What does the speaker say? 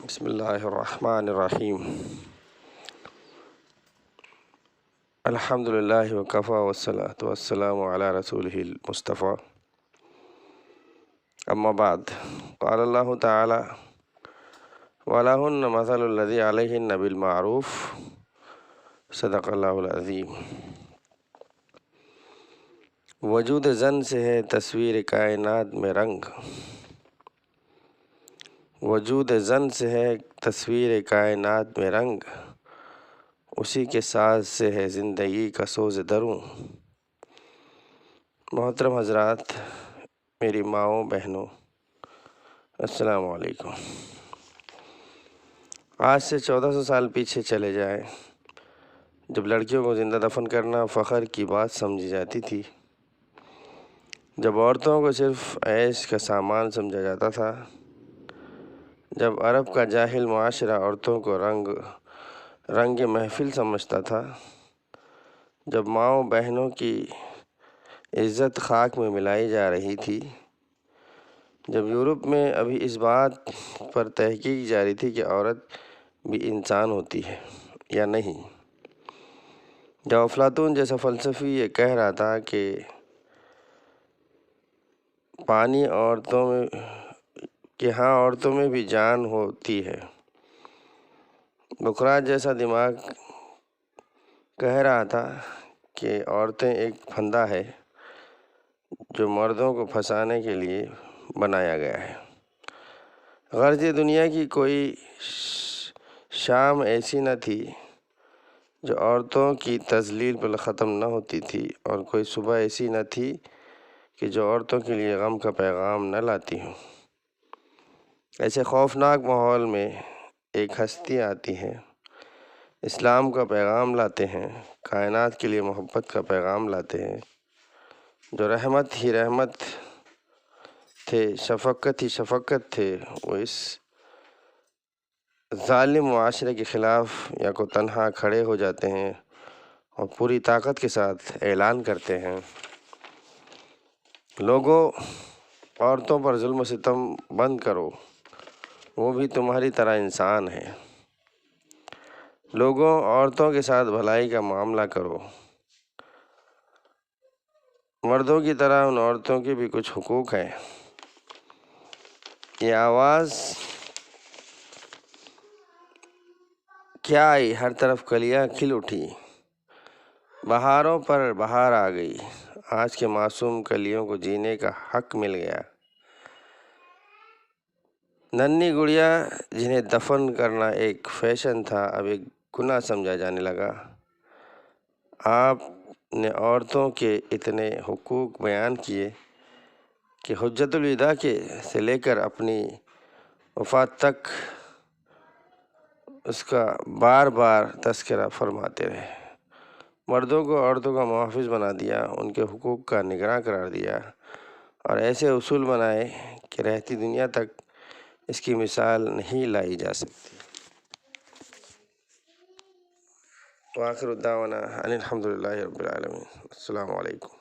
بسم اللہ الرحمن الرحیم الحمد للہ وکفیٰ والصلاۃ والسلام علی رسولہ المصطفیٰ اما بعد قال اللہ تعالی وَلَهُنَّ مَثَلُ الَّذِي عَلَيْهِنَّ بِالْمَعْرُوفِ صدق اللہ العظیم۔ وجود زن سے ہے تصویر کائنات میں رنگ، وجود زن سے ہے تصویر کائنات میں رنگ، اسی کے ساز سے ہے زندگی کا سوز دروں۔ محترم حضرات، میری ماؤں بہنوں، السلام علیکم۔ آج سے 1400 سال پیچھے چلے جائیں، جب لڑکیوں کو زندہ دفن کرنا فخر کی بات سمجھی جاتی تھی، جب عورتوں کو صرف عیش کا سامان سمجھا جاتا تھا، جب عرب کا جاہل معاشرہ عورتوں کو رنگ محفل سمجھتا تھا، جب ماؤں بہنوں کی عزت خاک میں ملائی جا رہی تھی، جب یورپ میں ابھی اس بات پر تحقیق جاری تھی کہ عورت بھی انسان ہوتی ہے یا نہیں، جب افلاطون جیسا فلسفی یہ کہہ رہا تھا کہ عورتوں میں بھی جان ہوتی ہے، بکراج جیسا دماغ کہہ رہا تھا کہ عورتیں ایک پھندا ہے جو مردوں کو پھنسانے کے لیے بنایا گیا ہے۔ غرض یہ دنیا کی کوئی شام ایسی نہ تھی جو عورتوں کی تذلیل پر ختم نہ ہوتی تھی، اور کوئی صبح ایسی نہ تھی کہ جو عورتوں کے لیے غم کا پیغام نہ لاتی ہوں۔ ایسے خوفناک ماحول میں ایک ہستی آتی ہے، اسلام کا پیغام لاتے ہیں، کائنات کے لیے محبت کا پیغام لاتے ہیں، جو رحمت ہی رحمت تھے، شفقت ہی شفقت تھے۔ وہ اس ظالم معاشرے کے خلاف یا کو تنہا کھڑے ہو جاتے ہیں اور پوری طاقت کے ساتھ اعلان کرتے ہیں، لوگوں، عورتوں پر ظلم و ستم بند کرو، وہ بھی تمہاری طرح انسان ہیں۔ لوگوں، عورتوں کے ساتھ بھلائی کا معاملہ کرو، مردوں کی طرح ان عورتوں کے بھی کچھ حقوق ہیں۔ یہ آواز کیا آئی، ہر طرف کلیاں کھل اٹھی، بہاروں پر بہار آ گئی، آج کے معصوم کلیوں کو جینے کا حق مل گیا۔ ننھی گڑیا جنہیں دفن کرنا ایک فیشن تھا، اب ایک گناہ سمجھا جانے لگا۔ آپ نے عورتوں کے اتنے حقوق بیان کیے کہ حجت الوداع سے لے کر اپنی وفات تک اس کا بار بار تذکرہ فرماتے رہے۔ مردوں کو عورتوں کا محافظ بنا دیا، ان کے حقوق کا نگراں قرار دیا، اور ایسے اصول بنائے کہ رہتی دنیا تک اس کی مثال نہیں لائی جا سکتی۔ وآخر دعوانا ان الحمد للہ رب العالمین۔ السلام علیکم۔